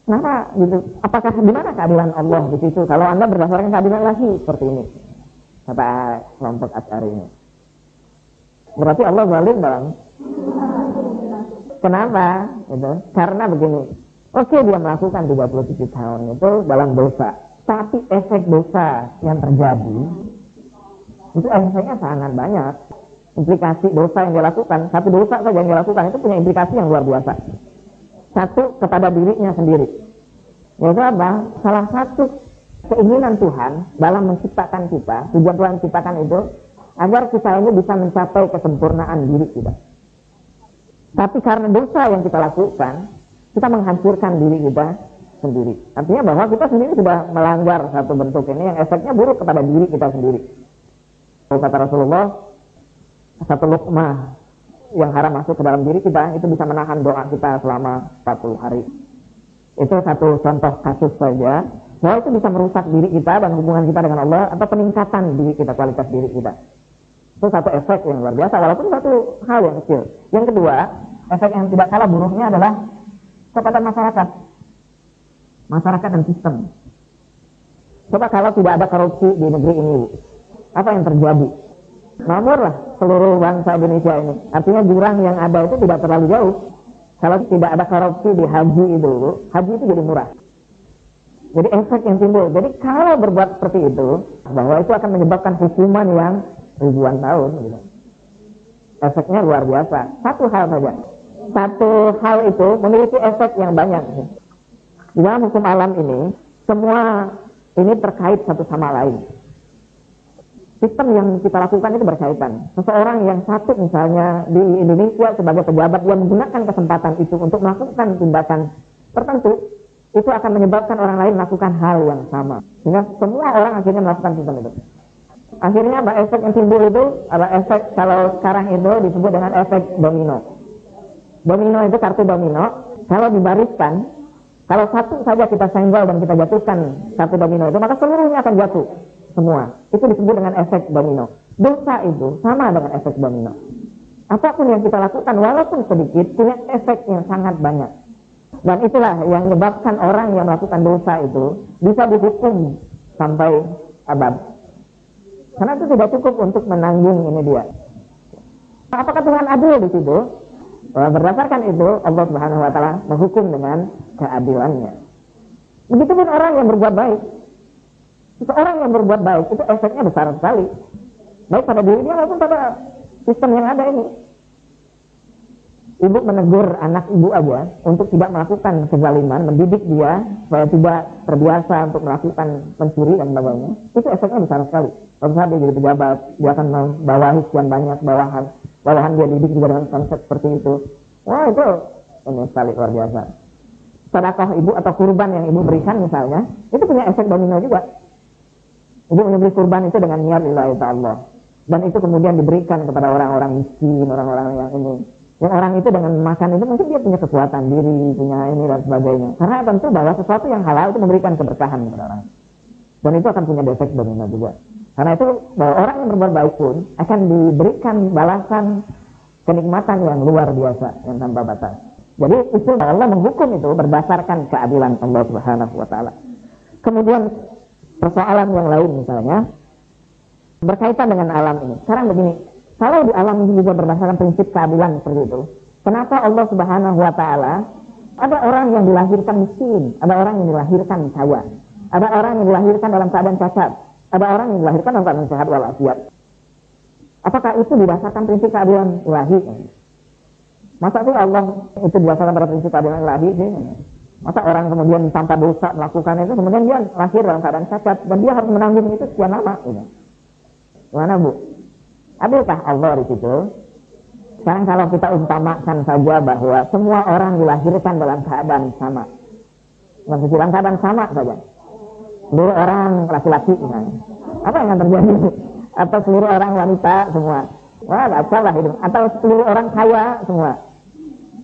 [SPEAKER 1] Kenapa gitu? Apakah di mana keadilan Allah di situ? Kalau Anda berdasarkan keadilan lagi seperti ini, kata kelompok Asy'ari ini, berarti Allah zalim dong. Kenapa? Gitu. Karena begini. Oke, dia melakukan 37 tahun itu dalam dosa, tapi efek dosa yang terjadi itu efeknya sangat banyak. Implikasi dosa yang dia lakukan, satu dosa saja yang dia lakukan itu punya implikasi yang luar biasa. Satu, kepada dirinya sendiri. Yaitu apa? Salah satu keinginan Tuhan dalam menciptakan kita, tujuan Tuhan menciptakan itu agar kita ini bisa mencapai kesempurnaan diri kita. Tapi karena dosa yang kita lakukan, kita menghancurkan diri kita sendiri. Artinya bahwa kita sendiri sudah melanggar satu bentuk ini yang efeknya buruk kepada diri kita sendiri. Kata Rasulullah, satu luqmah yang haram masuk ke dalam diri kita itu bisa menahan doa kita selama 40 hari. Itu satu contoh kasus saja. Bahwa itu bisa merusak diri kita dan hubungan kita dengan Allah, atau peningkatan diri kita, kualitas diri kita. Itu satu efek yang luar biasa, walaupun satu hal yang kecil. Yang kedua, efek yang tidak kalah buruknya adalah kepada masyarakat. Masyarakat dan sistem. Coba kalau tidak ada korupsi di negeri ini, apa yang terjadi? Makmurlah seluruh bangsa Indonesia ini. Artinya jurang yang ada itu tidak terlalu jauh. Kalau tidak ada korupsi di haji itu, haji itu jadi murah. Jadi efek yang timbul. Jadi kalau berbuat seperti itu, bahwa itu akan menyebabkan hukuman yang ribuan tahun. Gitu. Efeknya luar biasa. Satu hal saja. Satu hal itu memiliki efek yang banyak. Di dalam hukum alam ini, semua ini terkait satu sama lain. Sistem yang kita lakukan itu berkaitan. Seseorang yang satu misalnya di Indonesia sebagai pejabat yang menggunakan kesempatan itu untuk melakukan tindakan tertentu, itu akan menyebabkan orang lain melakukan hal yang sama. Sehingga semua orang akhirnya melakukan sistem itu. Akhirnya efek yang timbul itu adalah efek, kalau sekarang itu disebut dengan efek domino. Domino itu kartu domino. Kalau dibariskan, kalau satu saja kita senggol dan kita jatuhkan satu domino itu, maka seluruhnya akan jatuh. Semua. Itu disebut dengan efek domino. Dosa itu sama dengan efek domino. Apapun yang kita lakukan, walaupun sedikit, punya efek yang sangat banyak. Dan itulah yang menyebabkan orang yang melakukan dosa itu bisa dihukum sampai abad. Karena itu tidak cukup untuk menanggung ini dia. Apakah Tuhan adil di situ? Berdasarkan itu, Allah Subhanahu Wa Taala menghukum dengan keadilannya. Begitupun orang yang berbuat baik. Seseorang yang berbuat baik itu efeknya besar sekali, baik pada diri dia maupun pada sistem yang ada ini. Ibu menegur anak ibu aja untuk tidak melakukan kezaliman, mendidik dia supaya tidak terbiasa untuk melakukan mencuri dan sebagainya. Itu efeknya besar sekali. Kalau dia jadi pejabat, dia akan membawahi sekian banyak bawahan dia didik juga dengan konsep seperti itu. Wah, itu ini sekali luar biasa. Sedekah ibu atau kurban yang ibu berikan misalnya, itu punya efek domino juga. Ibu menyembelih kurban itu dengan niat lillahi ta'ala. Dan itu kemudian diberikan kepada orang-orang miskin, orang-orang yang ini. Yang orang itu dengan makan itu mungkin dia punya kekuatan diri, punya ini dan sebagainya. Karena tentu bahwa sesuatu yang halal itu memberikan keberkahan kepada orang. Dan itu akan punya efek domino juga. Karena itu bahwa orang yang berbuat baik pun akan diberikan balasan kenikmatan yang luar biasa, yang tanpa batas. Jadi itu Allah menghukum itu berdasarkan keadilan Allah Subhanahu Wa Taala. Kemudian persoalan yang lain misalnya berkaitan dengan alam ini. Sekarang begini, kalau di alam ini juga berdasarkan prinsip keadilan seperti itu, kenapa Allah Subhanahu Wa Taala ada orang yang dilahirkan miskin, ada orang yang dilahirkan kaya, ada orang yang dilahirkan dalam keadaan cacat, ada orang yang dilahirkan dalam keadaan sehat walafiat? Apakah itu didasarkan prinsip keadilan ilahi? Masa itu Allah itu didasarkan pada prinsip keadilan ilahi sih? Masa orang kemudian tanpa dosa melakukan itu, kemudian dia lahir dalam keadaan cacat dan dia harus menanggung itu sekian lama? Gitu. Gimana Bu? Adilkah Allah di situ? Sekarang kalau kita umpamakan saja bahwa semua orang dilahirkan dalam keadaan sama, dalam keadaan sama saja, seluruh orang laki-laki misalnya, apa yang akan terjadi? Atau seluruh orang wanita semua, Wah, kacau lah itu. Atau 10 orang kaya semua.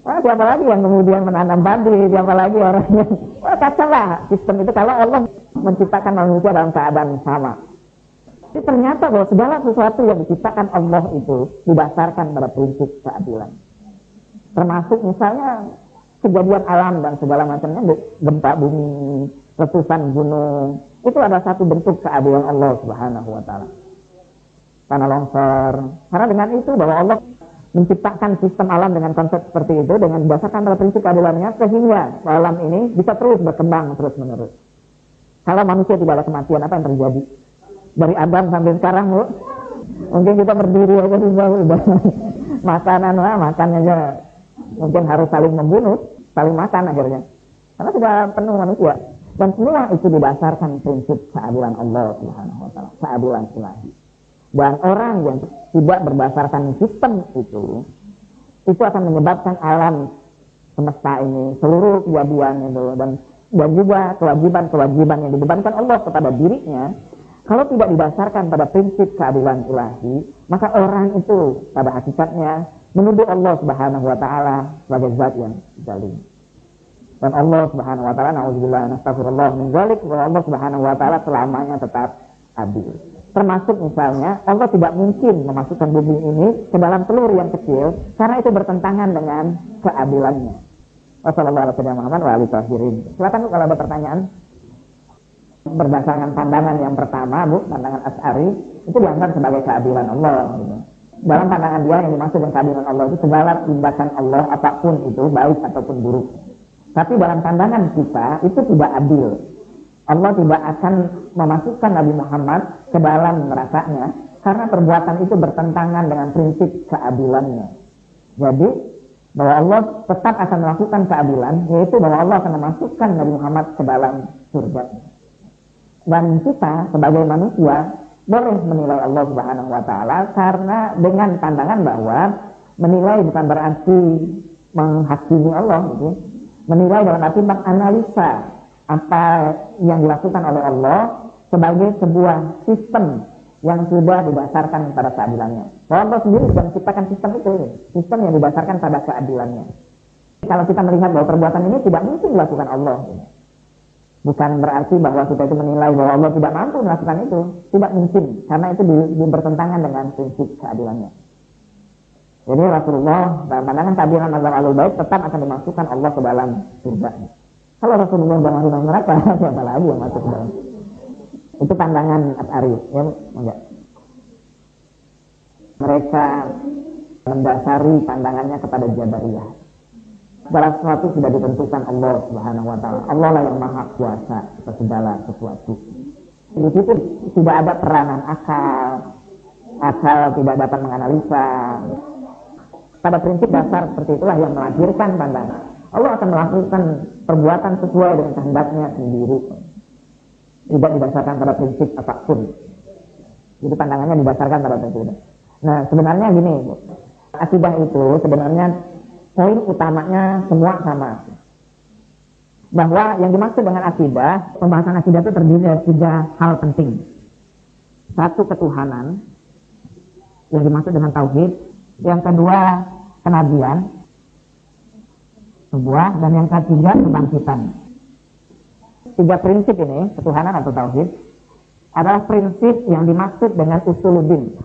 [SPEAKER 1] Wah, siapa lagi yang kemudian menanam padi, siapa lagi orangnya. Wah, kacau lah sistem itu kalau Allah menciptakan manusia dalam keadaan sama. Jadi ternyata bahwa segala sesuatu yang diciptakan Allah itu didasarkan pada prinsip keadilan. Termasuk misalnya kejadian alam dan segala macamnya, gempa bumi, letusan gunung, itu adalah satu bentuk keadilan Allah Subhanahu wa taala. Tanah longsor. Karena dengan itu bahwa Allah menciptakan sistem alam dengan konsep seperti itu, dengan berdasarkan pada prinsip keadilannya, sehingga alam ini bisa terus berkembang terus menerus. Kalau manusia tidak ada kematian, apa yang terjadi? Dari Adam sampai sekarang, Bu, mungkin kita berdiri aja udah makanan lah, makan aja mungkin harus saling membunuh, saling makan akhirnya. Karena sudah penuh manusia. Dan semua itu didasarkan prinsip keadilan Allah Subhanahu wa taala, keadilan ilahi. Dan orang yang tidak berdasarkan sistem itu akan menyebabkan alam semesta ini, seluruh kejadian itu, dan juga kewajiban-kewajiban yang dibebankan Allah kepada dirinya, kalau tidak didasarkan pada prinsip keadilan ilahi, maka orang itu pada hakikatnya menuduh Allah Subhanahu wa taala sebagai zat yang zalim. Dan Allah Subhanahu wa taala, naudzubillah nastaghfirullah min dzalik, bahwa Allah Subhanahu wa taala selamanya tetap adil. Termasuk misalnya Allah tidak mungkin memasukkan bumi ini ke dalam telur yang kecil karena itu bertentangan dengan keadilannya. Wassalamualaikum. Silakan Bu kalau ada pertanyaan. Berdasarkan pandangan yang pertama, Bu, pandangan Asy'ari itu dianggap sebagai keadilan Allah. Gitu. Dalam pandangan dia yang dimaksud dengan keadilan Allah itu segala tindakan Allah apapun itu baik ataupun buruk. Tapi dalam pandangan kita itu tidak adil. Allah tidak akan memasukkan Nabi Muhammad ke dalam nerakanya karena perbuatan itu bertentangan dengan prinsip keadilannya. Jadi bahwa Allah tetap akan melakukan keadilan, yaitu bahwa Allah akan memasukkan Nabi Muhammad ke dalam surga. Dan kita sebagai manusia boleh menilai Allah Subhanahu wa taala karena dengan pandangan bahwa menilai bukan berarti menghakimi Allah, gitu. Menilai dalam arti menganalisa apa yang dilakukan oleh Allah sebagai sebuah sistem yang sudah didasarkan pada keadilannya. Bahwa Allah sendiri sudah menciptakan sistem itu, sistem yang didasarkan pada keadilannya. Kalau kita melihat bahwa perbuatan ini tidak mungkin dilakukan Allah, bukan berarti bahwa kita itu menilai bahwa Allah tidak mampu melakukan itu, tidak mungkin, karena itu bertentangan dengan prinsip keadilannya. Jadi Rasulullah dalam pandangan keadilan mazhab Ahlul Bait tetap akan dimasukkan Allah ke dalam surga. Kalau Rasulullah sudah masuk dalam neraka, siapa lagi yang masuk ke dalam? Itu pandangan Asy'ari, ya enggak. Mereka mendasari pandangannya kepada Jabariyah. Segala sesuatu sudah ditentukan Allah Subhanahu wa taala. Allah lah yang maha kuasa atas segala sesuatu. Di situ tidak ada peranan akal tidak dapat menganalisa. Pada prinsip dasar seperti itulah yang melahirkan pandangan. Allah akan melakukan perbuatan sesuai dengan kehendaknya sendiri. Tidak didasarkan pada prinsip apapun. Jadi pandangannya didasarkan pada prinsip itu. Nah sebenarnya gini, akidah itu sebenarnya poin utamanya semua sama. Bahwa yang dimaksud dengan akidah, pembahasan akidah itu terdiri dari 3 hal penting. 1, ketuhanan, yang dimaksud dengan tauhid. Yang kedua, kenabian, dan yang ketiga, kebangkitan. 3 prinsip ini, ketuhanan atau tauhid, adalah prinsip yang dimaksud dengan usuluddin,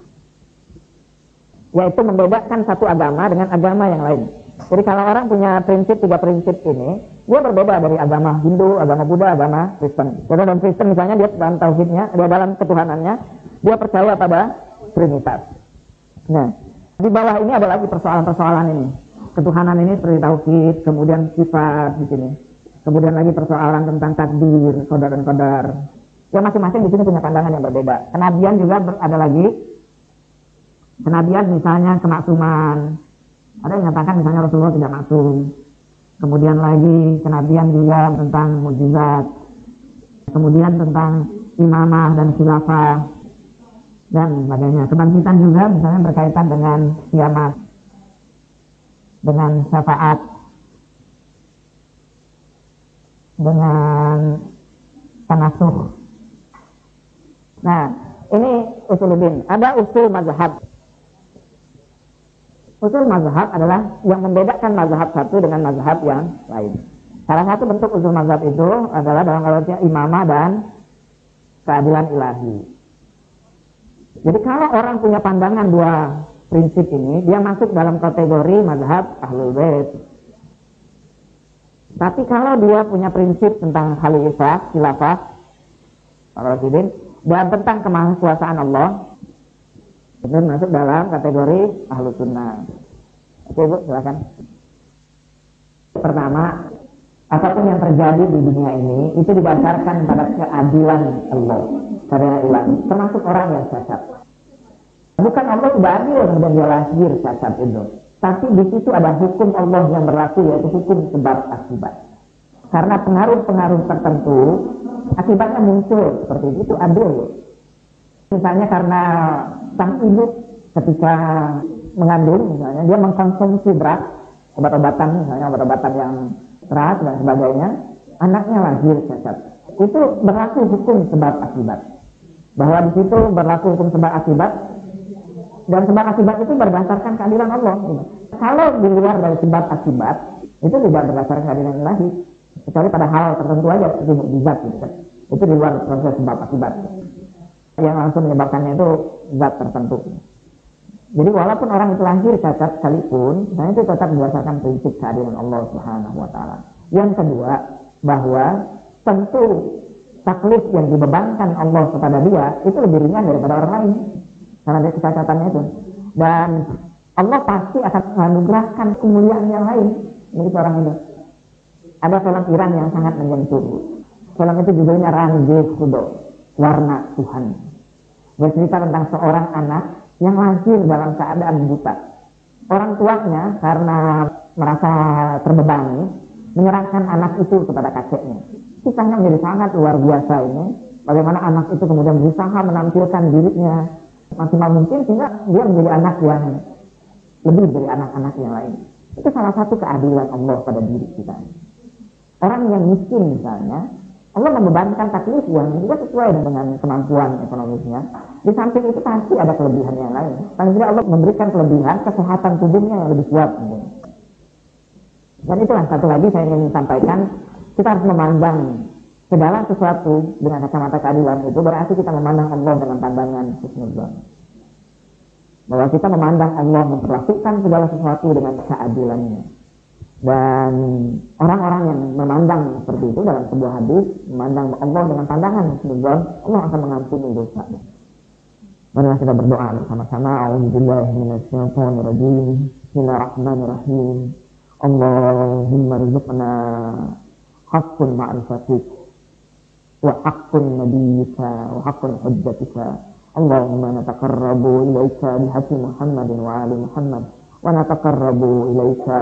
[SPEAKER 1] yaitu membedakan satu agama dengan agama yang lain. Jadi kalau orang punya 3 prinsip ini, dia berbeda dari agama Hindu, agama Buddha, agama Kristen. Jadi dalam Kristen misalnya dia dalam tauhidnya, dia dalam ketuhanannya, dia percaya pada Trinitas. Nah, di bawah ini ada lagi persoalan-persoalan ini. Ketuhanan ini seperti tauhid, kemudian sifat di sini. Kemudian lagi persoalan tentang takdir, qadar dan qadar. Ya masing-masing di sini punya pandangan yang berbeda. Kenabian juga ada lagi. Kenabian misalnya kemaksuman. Ada yang mengatakan misalnya Rasulullah tidak maksum. Kemudian lagi kenabian juga tentang mukjizat. Kemudian tentang imamah dan khilafah dan sebagainya. Kebangkitan juga misalnya berkaitan dengan kiamat, dengan syafaat, dengan tanasuh. Nah, ini usuluddin. Ada usul mazhab. Usul mazhab adalah yang membedakan mazhab satu dengan mazhab yang lain. Salah satu bentuk usul mazhab itu adalah dalam artinya imamah dan keadilan ilahi. Jadi kalau orang punya pandangan dua prinsip ini, dia masuk dalam kategori mazhab Ahlul Bait. Tapi kalau dia punya prinsip tentang khalifah, khilafah, Rasulullah, dan tentang kemahakuasaan Allah, itu masuk dalam kategori Ahlus Sunnah. Oke Bu, silakan. Pertama, apapun yang terjadi di dunia ini itu didasarkan pada keadilan Allah, keadilan ilahi, termasuk orang yang cacat. Bukan Allah tidak adil kemudian dia lahir cacat itu, tapi di situ ada hukum Allah yang berlaku, yaitu hukum sebab akibat. Karena pengaruh-pengaruh tertentu akibatnya muncul seperti itu adil. Misalnya karena sang ibu ketika mengandung, misalnya dia mengkonsumsi berat, obat-obatan, misalnya obat-obatan yang keras dan sebagainya, anaknya lahir cacat. Itu berlaku hukum sebab akibat. Bahwa di situ berlaku hukum sebab akibat, dan sebab akibat itu berdasarkan keadilan Allah. Kalau di luar dari sebab akibat, itu tidak berdasarkan keadilan ilahi, kecuali pada hal tertentu aja seperti mukjizat gitu kan. Itu di luar proses sebab akibat. Yang langsung menyebabkannya itu zat tertentu. Jadi walaupun orang itu lahir cacat sekalipun, nah itu tetap berdasarkan prinsip keadilan Allah Subhanahu wa taala. Yang kedua, bahwa tentu taklif yang dibebankan Allah kepada dia itu lebih ringan daripada orang lain karena dia kecacatannya itu. Dan Allah pasti akan menganugerahkan kemuliaan yang lain milik orang itu. Ada film Iran yang sangat menyentuh. Film itu judulnya Range Kudo, warna Tuhan. Bercerita tentang seorang anak yang lahir dalam keadaan buta. Orang tuanya karena merasa terbebani menyerahkan anak itu kepada kakeknya. Kisahnya menjadi sangat luar biasa ini. Bagaimana anak itu kemudian berusaha menampilkan dirinya maksimal mungkin sehingga dia menjadi anak yang lebih dari anak-anak yang lain. Itu salah satu keadilan Allah pada diri kita. Orang yang miskin misalnya, Allah membebankan taklif yang juga sesuai dengan kemampuan ekonomisnya. Di samping itu pasti ada kelebihan yang lain. Paling tidak Allah memberikan kelebihan kesehatan tubuhnya yang lebih kuat. Dan itulah satu lagi saya ingin sampaikan, kita harus memandang segala sesuatu dengan kacamata keadilan itu, berarti kita memandang Allah dengan pandangan husnudzon. Bahwa kita memandang Allah memperlakukan segala sesuatu dengan keadilannya. Dan orang-orang yang memandang seperti itu dalam sebuah hadis, memandang Allah dengan pandangan husnudzon, Allah akan mengampuni dosa. Marilah kita berdoa bersama-sama. A'udzubillahi minasyaitonirrajim. Bismillahirrahmanirrahim. Allahumma rizqna haqqul ma'rifatik wa haqqun nabiyyika wa haqqul hujjatika. Allahumma nataqarrabu ilaika bihaqqi Muhammadin wa ali Muhammad wa nataqarrabu ilaika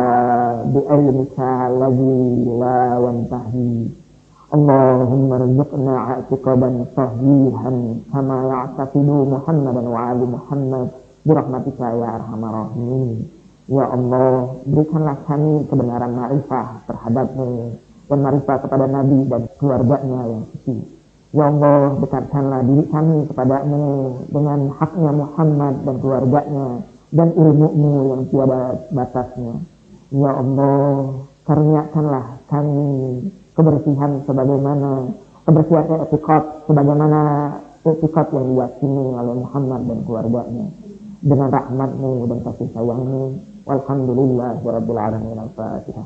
[SPEAKER 1] bi'ilmika alladhi la yantahi. Allahumma rizqna i'tiqadan sahihan kama ya'taqidu Muhammadan wa ali Muhammad birahmatika ya arhamar rahimin. Ya Allah, berikanlah kami kebenaran ma'rifah terhadap-Mu dan ma'rifah kepada Nabi dan keluarganya yang suci. Ya Allah, dekatkanlah diri kami kepada-Mu dengan haknya Muhammad dan keluarganya dan ilmu-Mu yang tiada batasnya. Ya Allah, karuniakanlah kami kebersihan sebagaimana kebersihan etikot sebagaimana etikot yang diyakini oleh Muhammad dan keluarganya dengan rahmat-Mu dan kasih sayang-Mu. Walhamdulillah rabbil alamin. Al-Fatihah.